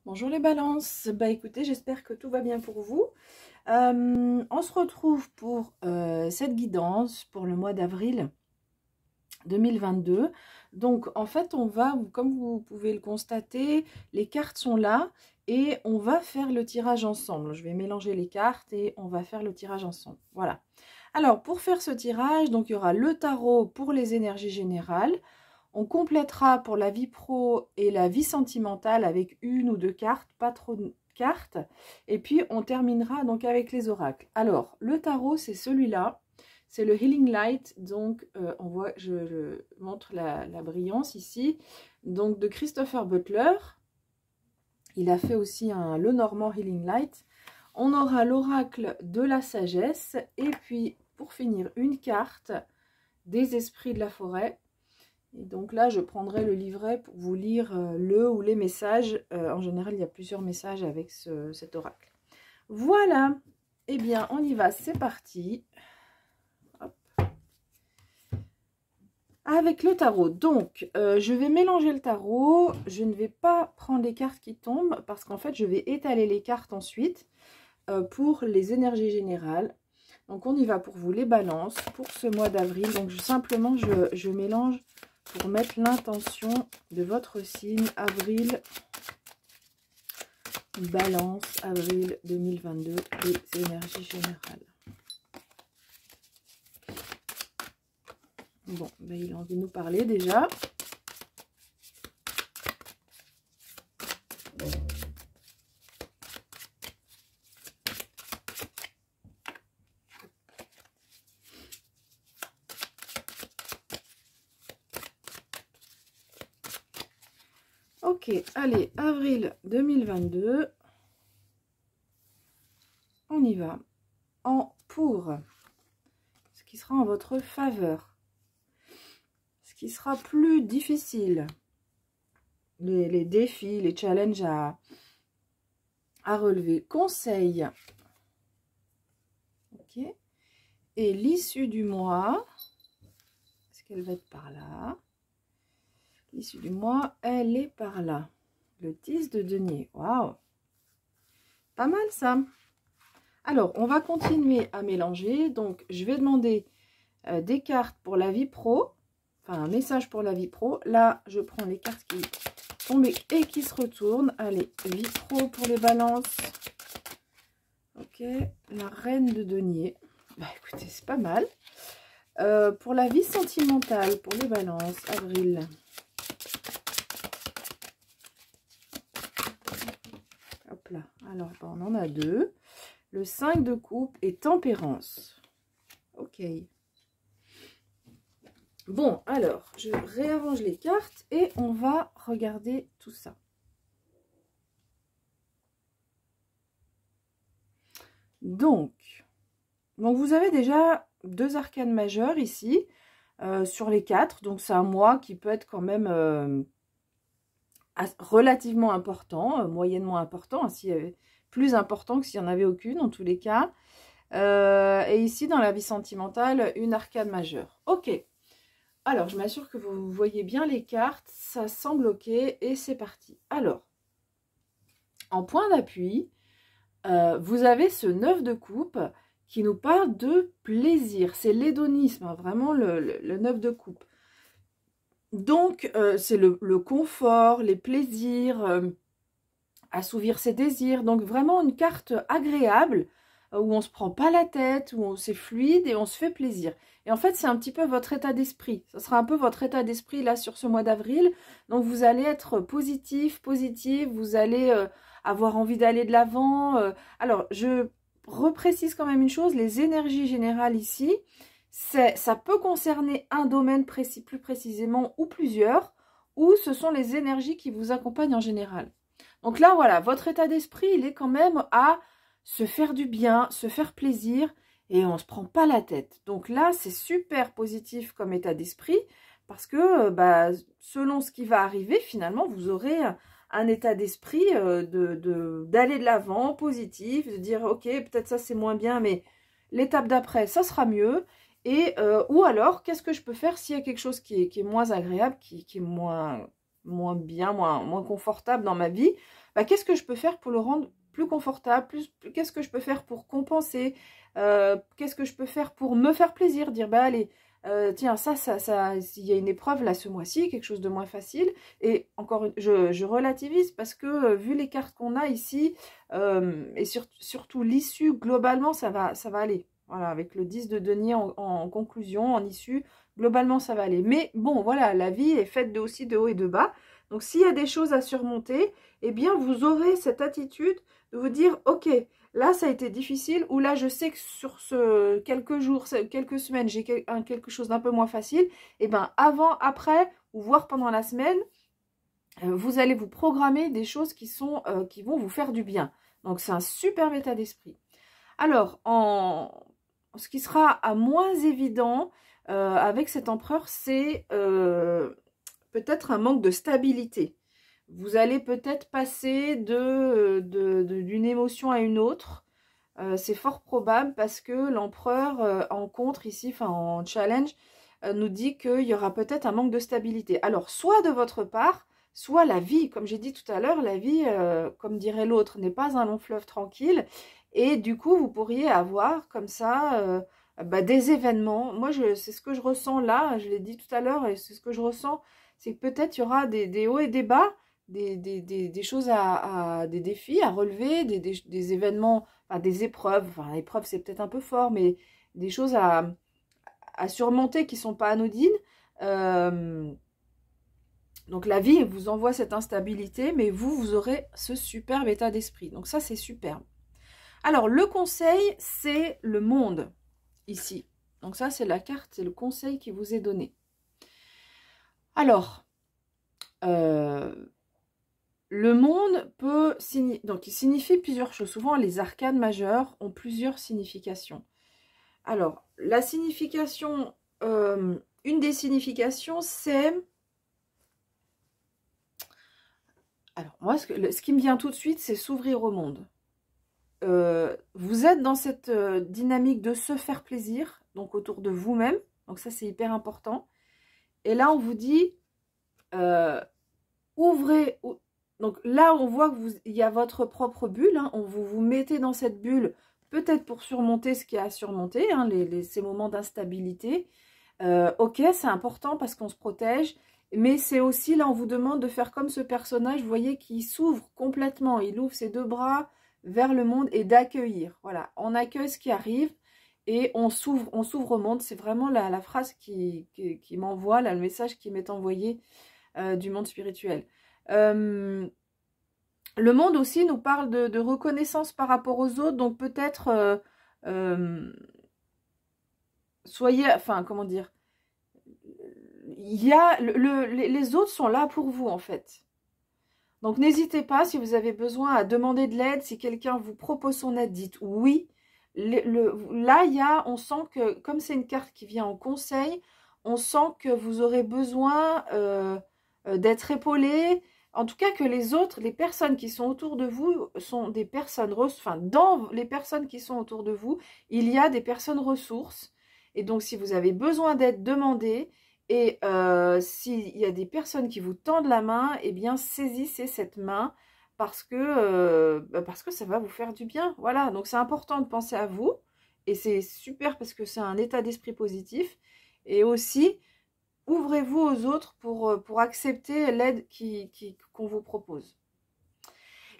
Bonjour les balances, bah écoutez, j'espère que tout va bien pour vous. On se retrouve pour cette guidance pour le mois d'avril 2022. Donc en fait on va, comme vous pouvez le constater, les cartes sont là et on va faire le tirage ensemble. Je vais mélanger les cartes et on va faire le tirage ensemble. Voilà. Alors pour faire ce tirage, donc il y aura le tarot pour les énergies générales. On complétera pour la vie pro et la vie sentimentale avec une ou deux cartes, pas trop de cartes. Et puis, on terminera donc avec les oracles. Alors, le tarot, c'est celui-là. C'est le Healing Light. Donc, on voit, je montre la brillance ici. Donc, de Christopher Butler. Il a fait aussi un Lenormand Healing Light. On aura l'oracle de la sagesse. Et puis, pour finir, une carte des esprits de la forêt. Et donc là, je prendrai le livret pour vous lire le ou les messages. En général, il y a plusieurs messages avec cet oracle. Voilà. Eh bien, on y va. C'est parti. Hop. Avec le tarot. Donc, je vais mélanger le tarot. Je ne vais pas prendre les cartes qui tombent parce qu'en fait, je vais étaler les cartes ensuite pour les énergies générales. Donc, on y va pour vous les balances pour ce mois d'avril. Donc, simplement, je mélange pour mettre l'intention de votre signe avril, balance, avril 2022, les énergies générales. Bon, ben il a envie de nous parler déjà. Ok, allez, avril 2022, on y va. Pour ce qui sera en votre faveur, ce qui sera plus difficile, les défis, les challenges à relever, conseil. Ok, et l'issue du mois, est-ce qu'elle va être par là? L'issue du mois, elle est par là. Le 10 de denier. Waouh! Pas mal ça. Alors, on va continuer à mélanger. Donc, je vais demander des cartes pour la vie pro. Enfin, un message pour la vie pro. Là, je prends les cartes qui tombent et qui se retournent. Allez, vie pro pour les balances. Ok, la reine de denier. Bah, écoutez, c'est pas mal. Pour la vie sentimentale, pour les balances, avril. Hop là. Alors, on en a deux. Le 5 de coupe et tempérance. Ok. Bon, alors, je réarrange les cartes et on va regarder tout ça. Donc vous avez déjà deux arcanes majeures ici sur les quatre. Donc, c'est un mois qui peut être quand même relativement important, moyennement important, plus important que s'il n'y en avait aucune en tous les cas. Et ici, dans la vie sentimentale, une arcane majeure. Ok. Alors, je m'assure que vous voyez bien les cartes. Ça semble ok. Et c'est parti. Alors, en point d'appui, vous avez ce 9 de coupe qui nous parle de plaisir. C'est l'hédonisme, hein, vraiment le 9 de coupe. Donc, c'est le confort, les plaisirs, assouvir ses désirs. Donc, vraiment une carte agréable où on ne se prend pas la tête, où c'est fluide et on se fait plaisir. Et en fait, c'est un petit peu votre état d'esprit. Ce sera un peu votre état d'esprit là sur ce mois d'avril. Donc, vous allez être positif, positive. Vous allez avoir envie d'aller de l'avant. Alors, je reprécise quand même une chose. Les énergies générales ici, ça peut concerner un domaine précis, plus précisément, ou plusieurs, ou ce sont les énergies qui vous accompagnent en général. Donc là, voilà, votre état d'esprit, il est quand même à se faire du bien, se faire plaisir, et on ne se prend pas la tête. Donc là, c'est super positif comme état d'esprit, parce que selon ce qui va arriver, finalement, vous aurez un état d'esprit d'aller de l'avant, positif, de dire, ok, peut-être ça c'est moins bien, mais l'étape d'après, ça sera mieux. Et ou alors, qu'est-ce que je peux faire s'il y a quelque chose qui est moins agréable, qui est moins moins bien, moins confortable dans ma vie, bah, qu'est-ce que je peux faire pour le rendre plus confortable, qu'est-ce que je peux faire pour compenser, qu'est-ce que je peux faire pour me faire plaisir, dire bah allez, tiens, il y a une épreuve là ce mois-ci, quelque chose de moins facile. Et encore, je relativise parce que vu les cartes qu'on a ici, et surtout l'issue, globalement, ça va aller. Voilà, avec le 10 de denier en conclusion, en issue, globalement, ça va aller. Mais bon, voilà, la vie est faite aussi de haut et de bas. Donc, s'il y a des choses à surmonter, eh bien, vous aurez cette attitude de vous dire, ok, là, ça a été difficile, ou là, je sais que sur quelques jours, quelques semaines, j'ai quelque chose d'un peu moins facile. Eh bien, avant, après, ou voire pendant la semaine, vous allez vous programmer des choses qui vont vous faire du bien. Donc, c'est un superbe état d'esprit. Alors, ce qui sera à moins évident avec cet empereur, c'est peut-être un manque de stabilité. Vous allez peut-être passer d'une émotion à une autre. C'est fort probable parce que l'empereur en contre ici, enfin en challenge, nous dit qu'il y aura peut-être un manque de stabilité. Alors, soit de votre part, soit la vie, comme j'ai dit tout à l'heure, la vie, comme dirait l'autre, n'est pas un long fleuve tranquille. Et du coup, vous pourriez avoir comme ça des événements. Moi, c'est ce que je ressens là, je l'ai dit tout à l'heure, et c'est ce que je ressens, c'est que peut-être il y aura des hauts et des bas, des choses des défis à relever, des événements, enfin, des épreuves. Enfin, épreuves, c'est peut-être un peu fort, mais des choses à surmonter qui ne sont pas anodines. Donc la vie vous envoie cette instabilité, mais vous aurez ce superbe état d'esprit. Donc ça, c'est superbe. Alors, le conseil, c'est le monde, ici. Donc ça, c'est la carte, c'est le conseil qui vous est donné. Alors, le monde peut donc il signifie plusieurs choses. Souvent, les arcanes majeures ont plusieurs significations. Alors, la signification, une des significations, c'est... Alors, moi, ce qui me vient tout de suite, c'est s'ouvrir au monde. Vous êtes dans cette dynamique de se faire plaisir, donc autour de vous-même. Donc ça, c'est hyper important. Et là, on vous dit, ouvrez... Donc là, on voit qu'il y a votre propre bulle. Hein, vous vous mettez dans cette bulle, peut-être pour surmonter ce qu'il y a à surmonter, hein, ces moments d'instabilité. Ok, c'est important parce qu'on se protège. Mais c'est aussi, là, on vous demande de faire comme ce personnage, vous voyez, qui s'ouvre complètement. Il ouvre ses deux bras vers le monde et d'accueillir. Voilà, on accueille ce qui arrive et on s'ouvre au monde. C'est vraiment la phrase qui m'envoie, là, le message qui m'est envoyé du monde spirituel. Le monde aussi nous parle de reconnaissance par rapport aux autres, donc peut-être soyez, enfin, comment dire, il y a les autres sont là pour vous en fait. Donc n'hésitez pas, si vous avez besoin à demander de l'aide, si quelqu'un vous propose son aide, dites oui. Là, on sent que, comme c'est une carte qui vient en conseil, on sent que vous aurez besoin d'être épaulé. En tout cas, que les autres, les personnes qui sont autour de vous, sont des personnes, enfin, dans les personnes qui sont autour de vous, il y a des personnes ressources. Et donc, si vous avez besoin d'aide, demandez. Et s'il y a des personnes qui vous tendent la main, eh bien, saisissez cette main parce que ça va vous faire du bien. Voilà, donc c'est important de penser à vous. Et c'est super parce que c'est un état d'esprit positif. Et aussi, ouvrez-vous aux autres pour accepter l'aide qu'on vous propose.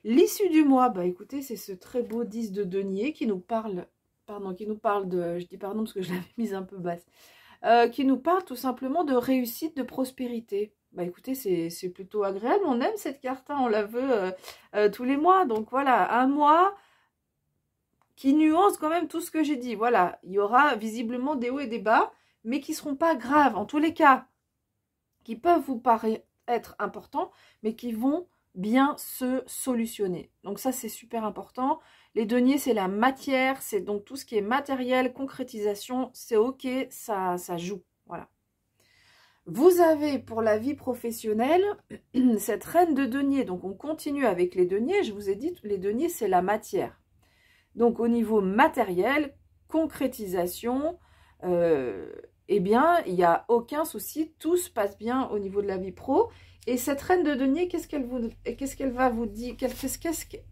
L'issue du mois, bah écoutez, c'est ce très beau 10 de denier qui nous parle, je dis pardon parce que je l'avais mise un peu basse, qui nous parle tout simplement de réussite, de prospérité. Bah écoutez, c'est plutôt agréable, on aime cette carte, hein, on la veut tous les mois. Donc voilà, un mois qui nuance quand même tout ce que j'ai dit. Voilà, il y aura visiblement des hauts et des bas, mais qui ne seront pas graves, en tous les cas, qui peuvent vous paraître importants, mais qui vont bien se solutionner. Donc ça, c'est super important. Les deniers, c'est la matière, c'est donc tout ce qui est matériel, concrétisation, c'est ok, ça joue. Voilà. Vous avez pour la vie professionnelle cette reine de deniers. Donc on continue avec les deniers. Je vous ai dit, les deniers, c'est la matière. Donc au niveau matériel, concrétisation, eh bien, il n'y a aucun souci, tout se passe bien au niveau de la vie pro. Et cette reine de denier, qu'est-ce qu'elle va vous dire?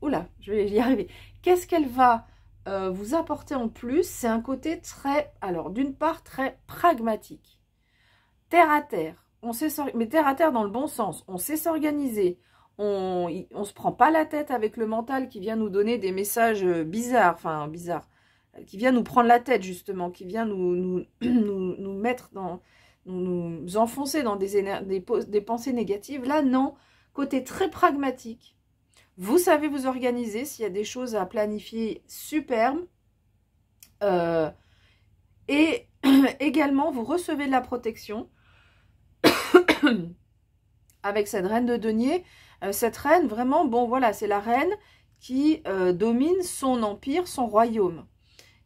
Oula, je vais y arriver. Qu'est-ce qu'elle va vous apporter en plus? C'est un côté très, alors d'une part très pragmatique, terre à terre. Mais terre à terre dans le bon sens. On sait s'organiser. On se prend pas la tête avec le mental qui vient nous donner des messages bizarres, enfin bizarres, qui vient nous prendre la tête justement, qui vient nous mettre dans, nous enfoncer dans des pensées négatives. Là, non, côté très pragmatique. Vous savez vous organiser, s'il y a des choses à planifier, superbe. Et également, vous recevez de la protection avec cette reine de denier. Cette reine, vraiment, bon voilà, c'est la reine qui domine son empire, son royaume.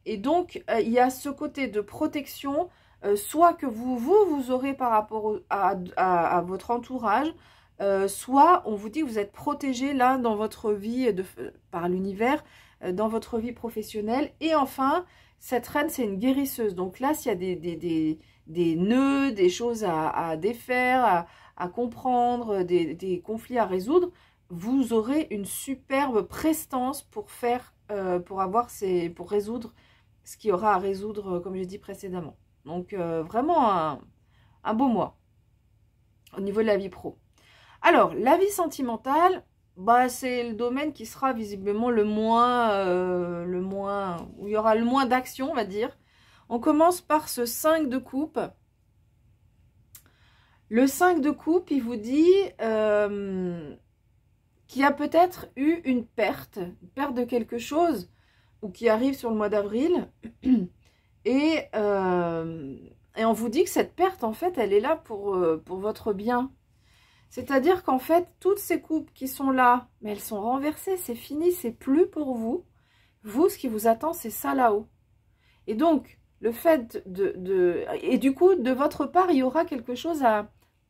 Et donc, il y a ce côté de protection, soit que vous aurez par rapport à votre entourage, soit on vous dit que vous êtes protégé là dans votre vie par l'univers, dans votre vie professionnelle. Et enfin, cette reine, c'est une guérisseuse. Donc là, s'il y a des nœuds, des choses à défaire, à comprendre, des conflits à résoudre, vous aurez une superbe prestance pour résoudre ce qu'il y aura à résoudre, comme j'ai dit précédemment. Donc, vraiment un beau mois au niveau de la vie pro. Alors, la vie sentimentale, bah, c'est le domaine qui sera visiblement le moins, où il y aura le moins d'action, on va dire. On commence par ce 5 de coupe. Le 5 de coupe, il vous dit qu'il y a peut-être eu une perte de quelque chose, ou qui arrive sur le mois d'avril, et on vous dit que cette perte, en fait, elle est là pour votre bien. C'est-à-dire qu'en fait, toutes ces coupes qui sont là, mais elles sont renversées, c'est fini, c'est plus pour vous. Vous, ce qui vous attend, c'est ça là-haut. Et donc, le fait et du coup, de votre part, il y aura quelque chose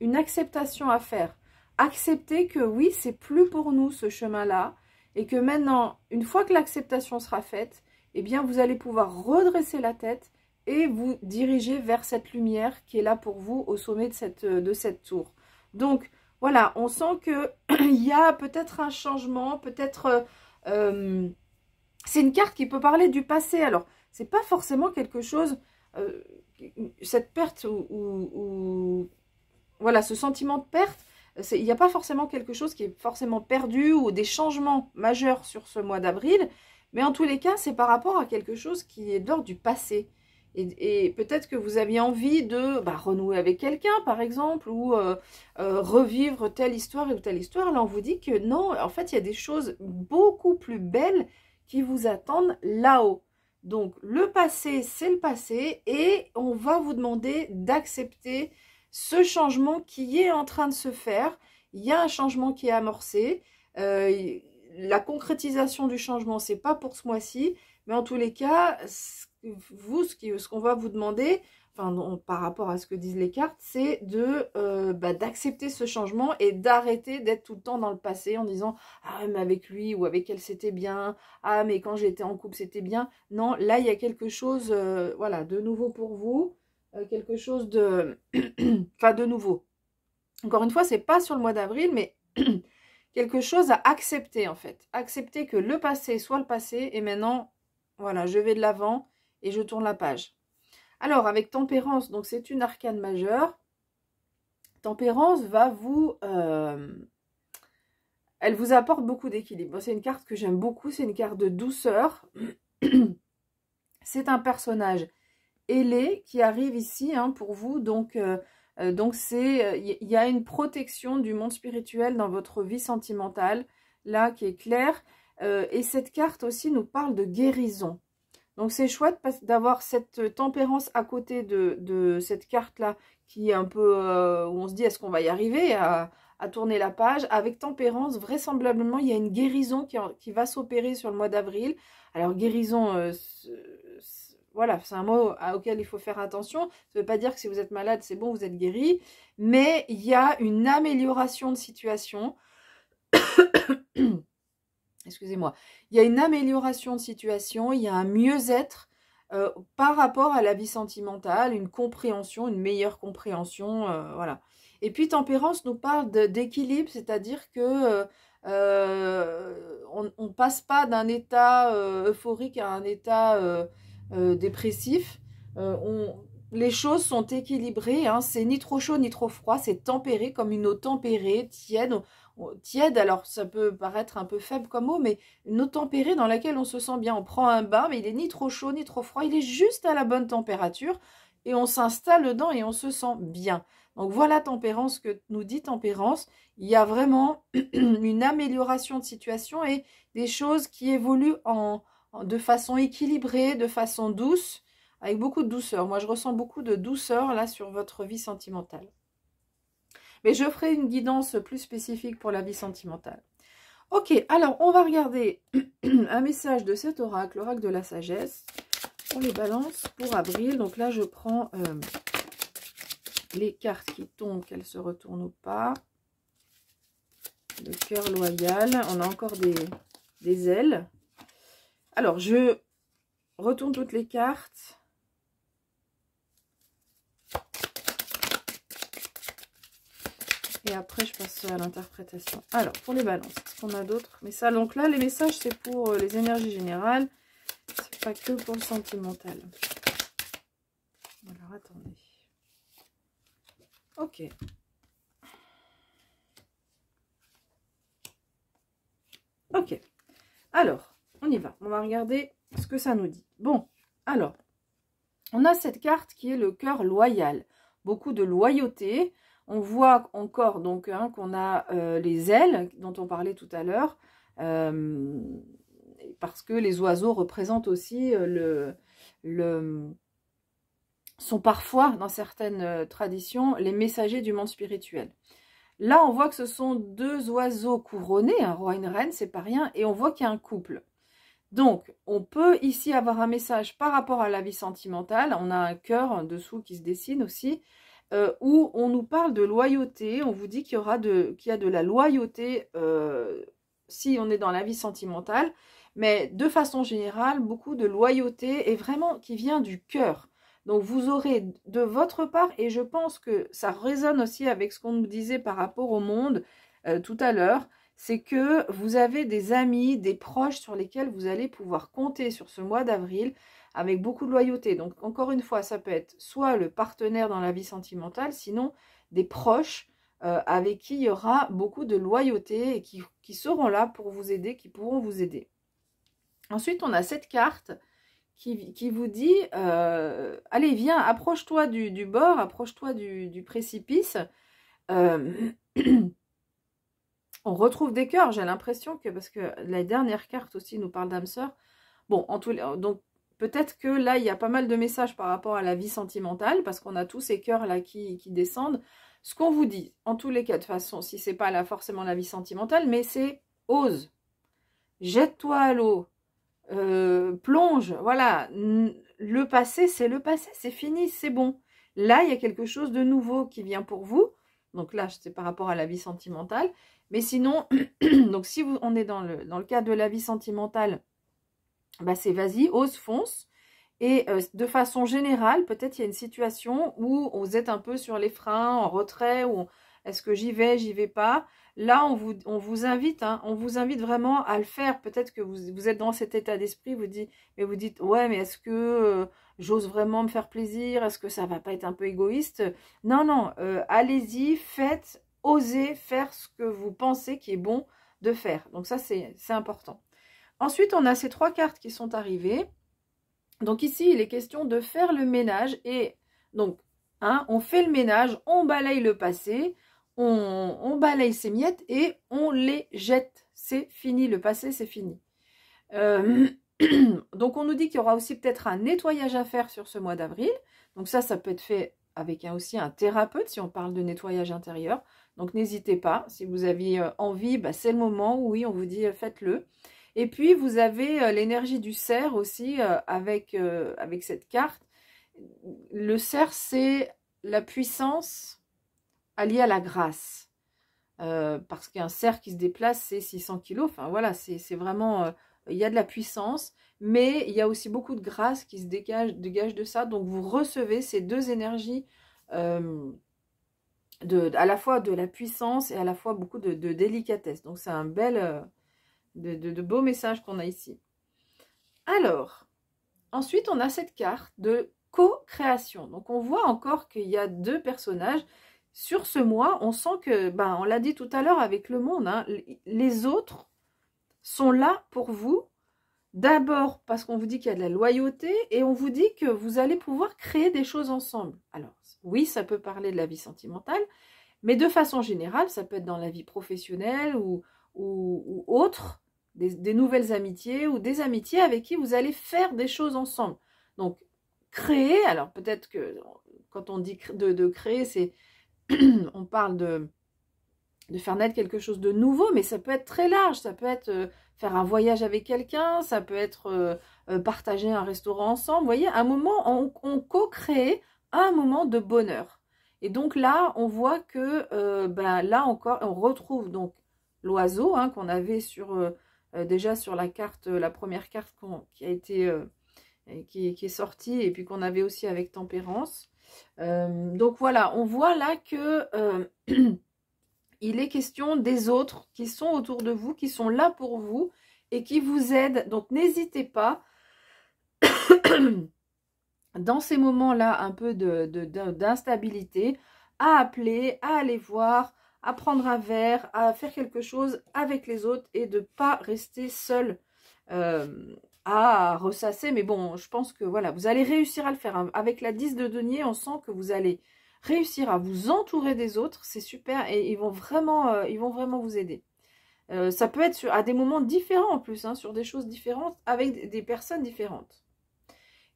une acceptation à faire. Accepter que oui, c'est plus pour nous ce chemin-là, et que maintenant, une fois que l'acceptation sera faite, eh bien, vous allez pouvoir redresser la tête et vous diriger vers cette lumière qui est là pour vous au sommet de cette tour. Donc, voilà, on sent qu'il y a peut-être un changement, peut-être... c'est une carte qui peut parler du passé. Alors, c'est pas forcément quelque chose... cette perte ou voilà, ce sentiment de perte, il n'y a pas forcément quelque chose qui est forcément perdu ou des changements majeurs sur ce mois d'avril. Mais en tous les cas, c'est par rapport à quelque chose qui est d'ordre du passé. Et peut-être que vous aviez envie de renouer avec quelqu'un, par exemple, ou revivre telle histoire ou telle histoire. Là, on vous dit que non, en fait, il y a des choses beaucoup plus belles qui vous attendent là-haut. Donc, le passé, c'est le passé, et on va vous demander d'accepter ce changement qui est en train de se faire. Il y a un changement qui est amorcé. La concrétisation du changement, c'est pas pour ce mois-ci, mais en tous les cas, vous, ce qu'on va vous demander, enfin, par rapport à ce que disent les cartes, c'est d'accepter ce changement et d'arrêter d'être tout le temps dans le passé en disant « Ah, mais avec lui ou avec elle, c'était bien. Ah, mais quand j'étais en couple, c'était bien. » Non, là, il y a quelque chose voilà, de nouveau pour vous, quelque chose de... enfin, de nouveau. Encore une fois, c'est pas sur le mois d'avril, mais quelque chose à accepter, en fait. Accepter que le passé soit le passé, et maintenant, voilà, je vais de l'avant et je tourne la page. Alors, avec Tempérance, donc c'est une arcane majeure. Tempérance va vous... elle vous apporte beaucoup d'équilibre. C'est une carte que j'aime beaucoup, c'est une carte de douceur. C'est un personnage ailé qui arrive ici pour vous, donc il y a une protection du monde spirituel dans votre vie sentimentale, là, qui est claire. Et cette carte aussi nous parle de guérison. Donc, c'est chouette d'avoir cette tempérance à côté de cette carte-là, qui est un peu... où on se dit, est-ce qu'on va y arriver à tourner la page? Avec tempérance, vraisemblablement, il y a une guérison qui va s'opérer sur le mois d'avril. Alors, guérison... voilà, c'est un mot auquel il faut faire attention. Ça ne veut pas dire que si vous êtes malade, c'est bon, vous êtes guéri. Mais il y a une amélioration de situation. Excusez-moi. Il y a une amélioration de situation, il y a un mieux-être par rapport à la vie sentimentale, une compréhension, une meilleure compréhension. Voilà. Et puis tempérance nous parle d'équilibre, c'est-à-dire que on passe pas d'un état euphorique à un état dépressif. Les choses sont équilibrées, hein, c'est ni trop chaud ni trop froid, c'est tempéré comme une eau tempérée, tiède. Tiède, alors ça peut paraître un peu faible comme mot, mais une eau tempérée dans laquelle on se sent bien. On prend un bain, mais il est ni trop chaud ni trop froid, il est juste à la bonne température et on s'installe dedans et on se sent bien. Donc voilà tempérance, que nous dit tempérance. Il y a vraiment une amélioration de situation et des choses qui évoluent de façon équilibrée, de façon douce, avec beaucoup de douceur. Moi, je ressens beaucoup de douceur là sur votre vie sentimentale. Mais je ferai une guidance plus spécifique pour la vie sentimentale. Ok, alors on va regarder un message de cet oracle, l'oracle de la sagesse, pour les balances pour avril. Donc là, je prends les cartes qui tombent, qu'elles se retournent ou pas. Le cœur loyal, on a encore des ailes. Alors, je retourne toutes les cartes. Et après, je passe à l'interprétation. Alors, pour les balances, est-ce qu'on a d'autres messages? Donc là, les messages, c'est pour les énergies générales. C'est pas que pour le sentimental. Alors, attendez. Ok. Ok. Alors, on y va. On va regarder ce que ça nous dit. Bon, alors, on a cette carte qui est le cœur loyal. Beaucoup de loyauté. On voit encore donc hein, qu'on a les ailes dont on parlait tout à l'heure, parce que les oiseaux représentent aussi sont parfois dans certaines traditions les messagers du monde spirituel. Là, on voit que ce sont deux oiseaux couronnés, un roi et une reine, c'est pas rien, et on voit qu'il y a un couple. Donc, on peut ici avoir un message par rapport à la vie sentimentale. On a un cœur en dessous qui se dessine aussi. Où on nous parle de loyauté, on vous dit qu'il y a de la loyauté si on est dans la vie sentimentale, mais de façon générale, beaucoup de loyauté et vraiment qui vient du cœur. Donc vous aurez de votre part, et je pense que ça résonne aussi avec ce qu'on nous disait par rapport au monde tout à l'heure, c'est que vous avez des amis, des proches sur lesquels vous allez pouvoir compter sur ce mois d'avril, avec beaucoup de loyauté. Donc, encore une fois, ça peut être soit le partenaire dans la vie sentimentale, sinon des proches avec qui il y aura beaucoup de loyauté et qui seront là pour vous aider, qui pourront vous aider. Ensuite, on a cette carte qui vous dit, allez, viens, approche-toi du bord, approche-toi du précipice. On retrouve des cœurs, j'ai l'impression que, parce que la dernière carte aussi nous parle d'âme sœur. Bon, donc, peut-être que là, il y a pas mal de messages par rapport à la vie sentimentale, parce qu'on a tous ces cœurs-là qui descendent. Ce qu'on vous dit, en tous les cas, de façon, si c'est pas là forcément la vie sentimentale, mais c'est ose, jette-toi à l'eau, plonge, voilà. Le passé, c'est fini, c'est bon. Là, il y a quelque chose de nouveau qui vient pour vous. Donc là, c'est par rapport à la vie sentimentale. Mais sinon, donc si on est dans le cadre de la vie sentimentale, bah c'est vas-y, ose, fonce. Et de façon générale, peut-être il y a une situation où vous êtes un peu sur les freins, en retrait, ou est-ce que j'y vais pas. Là, on vous invite, hein, on vous invite vraiment à le faire. Peut-être que vous êtes dans cet état d'esprit, vous dites, ouais, mais est-ce que j'ose vraiment me faire plaisir? Est-ce que ça va pas être un peu égoïste? Non, non, allez-y, faites, osez faire ce que vous pensez qui est bon de faire. Donc ça, c'est important. Ensuite, on a ces trois cartes qui sont arrivées. Donc ici, il est question de faire le ménage. Et donc, hein, on fait le ménage, on balaye le passé, on balaye ses miettes et on les jette. C'est fini, le passé, c'est fini. Donc, on nous dit qu'il y aura aussi peut-être un nettoyage à faire sur ce mois d'avril. Donc ça peut être fait avec aussi un thérapeute si on parle de nettoyage intérieur. Donc, n'hésitez pas. Si vous avez envie, bah, c'est le moment où, oui, on vous dit faites-le. Et puis, vous avez l'énergie du cerf aussi avec cette carte. Le cerf, c'est la puissance alliée à la grâce. Parce qu'un cerf qui se déplace, c'est 600 kilos. Enfin, voilà, c'est vraiment... il y a de la puissance, mais il y a aussi beaucoup de grâce qui se dégage de ça. Donc, vous recevez ces deux énergies à la fois de la puissance et à la fois beaucoup de délicatesse. Donc c'est un bel, de beaux messages qu'on a ici. Alors, ensuite on a cette carte de co-création. Donc on voit encore qu'il y a deux personnages. Sur ce mois, on sent que, on l'a dit tout à l'heure avec le monde, hein, les autres sont là pour vous. D'abord parce qu'on vous dit qu'il y a de la loyauté et on vous dit que vous allez pouvoir créer des choses ensemble. Alors oui, ça peut parler de la vie sentimentale, mais de façon générale, ça peut être dans la vie professionnelle ou autre, des nouvelles amitiés ou des amitiés avec qui vous allez faire des choses ensemble. Donc créer, alors peut-être que quand on dit de créer, c'est on parle de faire naître quelque chose de nouveau, mais ça peut être très large, ça peut être faire un voyage avec quelqu'un, ça peut être partager un restaurant ensemble. Vous voyez, un moment, on co-crée un moment de bonheur. Et donc là, on voit que là encore, on retrouve donc l'oiseau hein, qu'on avait déjà sur la carte, la première carte qui a été qui est sortie et puis qu'on avait aussi avec Tempérance. Donc voilà, on voit là que il est question des autres qui sont autour de vous, qui sont là pour vous et qui vous aident. Donc n'hésitez pas, dans ces moments-là un peu d'instabilité, à appeler, à aller voir, à prendre un verre, à faire quelque chose avec les autres et de ne pas rester seul à ressasser. Mais bon, je pense que voilà, vous allez réussir à le faire. Avec la 10 de denier, on sent que vous allez réussir à vous entourer des autres, c'est super et ils vont vraiment vous aider. Ça peut être à des moments différents en plus, hein, sur des choses différentes, avec des personnes différentes.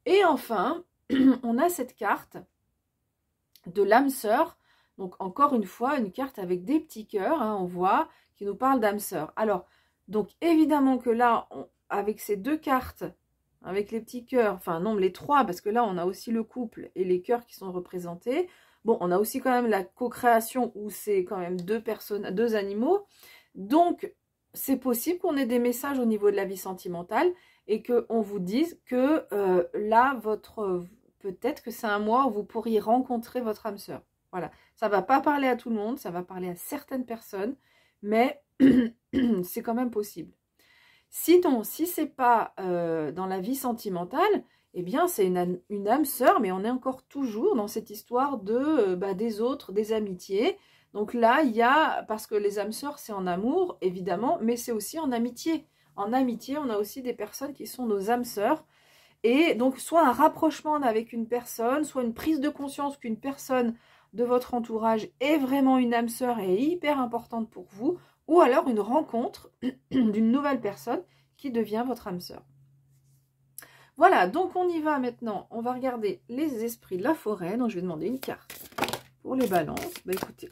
Et enfin, on a cette carte de l'âme sœur. Donc encore une fois, une carte avec des petits cœurs, hein, on voit, qui nous parle d'âme sœur. Alors, donc évidemment que là, avec ces deux cartes, avec les petits cœurs, enfin non, les trois, parce que là, on a aussi le couple et les cœurs qui sont représentés. Bon, on a aussi quand même la co-création où c'est quand même deux animaux. Donc, c'est possible qu'on ait des messages au niveau de la vie sentimentale et qu'on vous dise que là, peut-être que c'est un mois où vous pourriez rencontrer votre âme sœur. Voilà, ça ne va pas parler à tout le monde, ça va parler à certaines personnes, mais c'est quand même possible. Sinon, si ce n'est pas dans la vie sentimentale, eh bien, c'est une âme sœur, mais on est encore toujours dans cette histoire des autres, des amitiés. Donc là, il y a, parce que les âmes sœurs, c'est en amour, évidemment, mais c'est aussi en amitié. En amitié, on a aussi des personnes qui sont nos âmes sœurs. Et donc, soit un rapprochement avec une personne, soit une prise de conscience qu'une personne de votre entourage est vraiment une âme sœur et est hyper importante pour vous, ou alors une rencontre d'une nouvelle personne qui devient votre âme sœur. Voilà, donc on y va maintenant. On va regarder les esprits de la forêt. Donc je vais demander une carte pour les balances. Bah écoutez,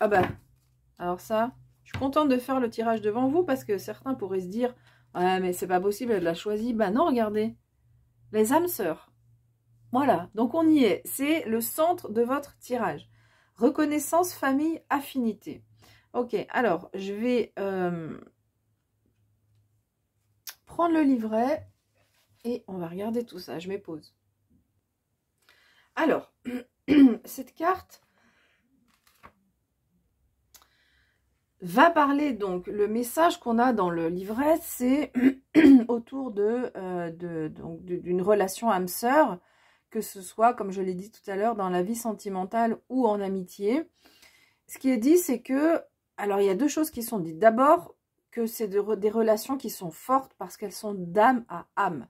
alors ça, je suis contente de faire le tirage devant vous parce que certains pourraient se dire « Ouais, mais c'est pas possible, elle l'a choisi. » Bah non, regardez. Les âmes sœurs. Voilà, donc on y est. C'est le centre de votre tirage. Reconnaissance, famille, affinité. Ok, alors je vais prendre le livret. Et on va regarder tout ça, je m'épose. Alors, cette carte va parler, donc, le message qu'on a dans le livret, c'est autour d'une relation âme-sœur, que ce soit, comme je l'ai dit tout à l'heure, dans la vie sentimentale ou en amitié. Ce qui est dit, c'est que, alors il y a deux choses qui sont dites. D'abord, que c'est des relations qui sont fortes parce qu'elles sont d'âme à âme.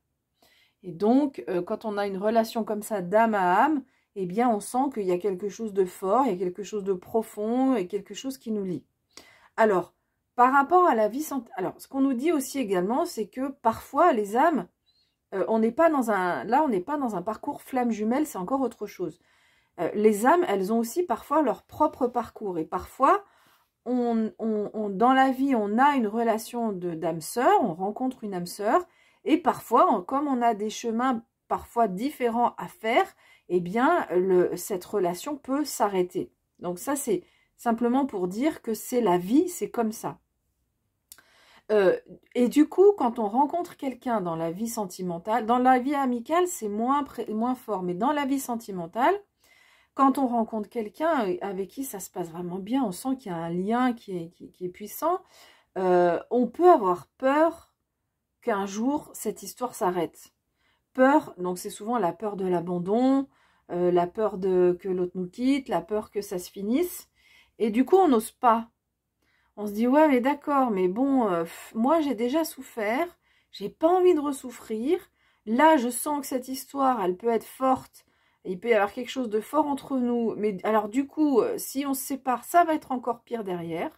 Et donc, quand on a une relation comme ça d'âme à âme, eh bien, on sent qu'il y a quelque chose de fort, il y a quelque chose de profond et quelque chose qui nous lie. Alors, par rapport à la vie alors, ce qu'on nous dit aussi également, c'est que parfois, les âmes, on n'est pas dans un parcours flamme jumelle, c'est encore autre chose. Les âmes, elles ont aussi parfois leur propre parcours. Et parfois, dans la vie, on a une relation d'âme sœur, on rencontre une âme sœur, et parfois, comme on a des chemins parfois différents à faire, eh bien, cette relation peut s'arrêter. Donc ça, c'est simplement pour dire que c'est la vie, c'est comme ça. Et du coup, quand on rencontre quelqu'un dans la vie sentimentale, dans la vie amicale, c'est moins fort, mais dans la vie sentimentale, quand on rencontre quelqu'un avec qui ça se passe vraiment bien, on sent qu'il y a un lien qui est puissant, on peut avoir peur qu'un jour, cette histoire s'arrête. Peur, donc c'est souvent la peur de l'abandon, la peur que l'autre nous quitte, la peur que ça se finisse. Et du coup, on n'ose pas. On se dit, ouais, mais d'accord, mais bon, moi, j'ai déjà souffert, j'ai pas envie de ressouffrir. Là, je sens que cette histoire, elle peut être forte, il peut y avoir quelque chose de fort entre nous. Mais alors, du coup, si on se sépare, ça va être encore pire derrière.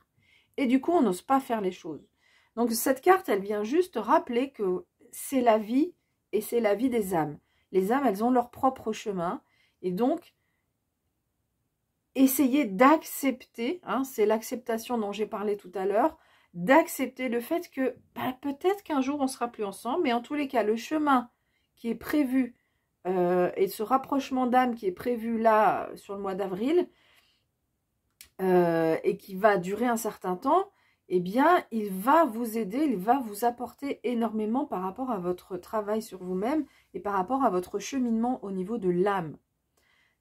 Et du coup, on n'ose pas faire les choses. Donc, cette carte, elle vient juste rappeler que c'est la vie et c'est la vie des âmes. Les âmes, elles ont leur propre chemin. Et donc, essayez d'accepter, hein, c'est l'acceptation dont j'ai parlé tout à l'heure, d'accepter le fait que peut-être qu'un jour on sera plus ensemble, mais en tous les cas, le chemin qui est prévu et ce rapprochement d'âme qui est prévu là sur le mois d'avril et qui va durer un certain temps, eh bien, il va vous aider, il va vous apporter énormément par rapport à votre travail sur vous-même et par rapport à votre cheminement au niveau de l'âme.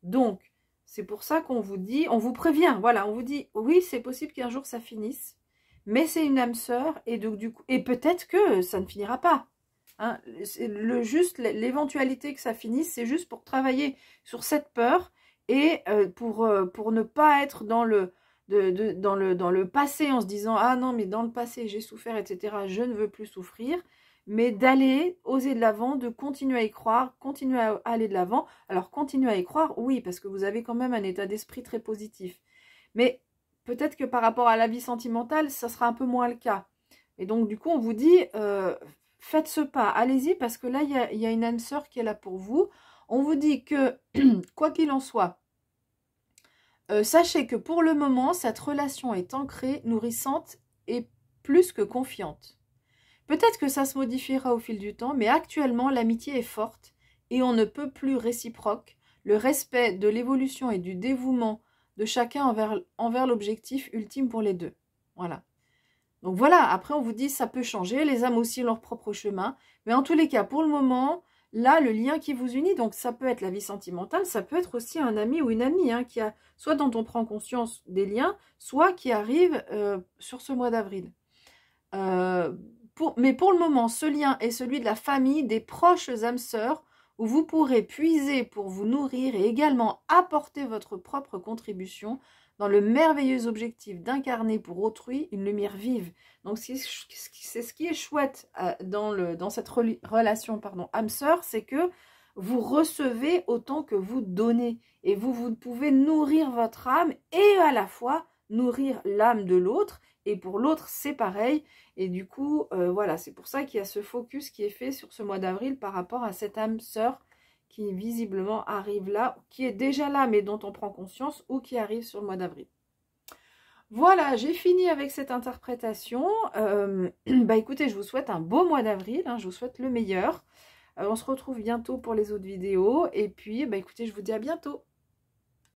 Donc, c'est pour ça qu'on vous dit, on vous prévient, voilà, on vous dit, oui, c'est possible qu'un jour ça finisse, mais c'est une âme sœur, et donc du coup, et peut-être que ça ne finira pas. Hein, l'éventualité que ça finisse, c'est juste pour travailler sur cette peur et pour ne pas être dans le passé en se disant, ah non, mais dans le passé j'ai souffert, etc., je ne veux plus souffrir. Mais d'aller, oser de l'avant, de continuer à y croire, continuer à aller de l'avant. Alors, continuer à y croire, oui, parce que vous avez quand même un état d'esprit très positif. Mais peut-être que par rapport à la vie sentimentale, ça sera un peu moins le cas. Et donc, du coup, on vous dit, faites ce pas, allez-y, parce que là, il y a une âme sœur qui est là pour vous. On vous dit que, quoi qu'il en soit, sachez que pour le moment, cette relation est ancrée, nourrissante et plus que confiante. Peut-être que ça se modifiera au fil du temps, mais actuellement, l'amitié est forte et on ne peut plus réciproque. Le respect de l'évolution et du dévouement de chacun envers l'objectif ultime pour les deux. Voilà. Donc voilà, après on vous dit ça peut changer, les âmes aussi ont leur propre chemin, mais en tous les cas, pour le moment, là, le lien qui vous unit, donc ça peut être la vie sentimentale, ça peut être aussi un ami ou une amie, hein, qui a, soit dont on prend conscience des liens, soit qui arrive sur ce mois d'avril. Mais pour le moment, ce lien est celui de la famille, des proches âmes sœurs, où vous pourrez puiser pour vous nourrir et également apporter votre propre contribution dans le merveilleux objectif d'incarner pour autrui une lumière vive. Donc c'est ce qui est chouette dans cette relation âme-sœur, c'est que vous recevez autant que vous donnez. Et vous pouvez nourrir votre âme et à la fois nourrir l'âme de l'autre. Et pour l'autre, c'est pareil. Et du coup, voilà, c'est pour ça qu'il y a ce focus qui est fait sur ce mois d'avril par rapport à cette âme sœur qui visiblement arrive là, qui est déjà là, mais dont on prend conscience, ou qui arrive sur le mois d'avril. Voilà, j'ai fini avec cette interprétation. Écoutez, je vous souhaite un beau mois d'avril, hein, je vous souhaite le meilleur. On se retrouve bientôt pour les autres vidéos. Et puis, écoutez, je vous dis à bientôt.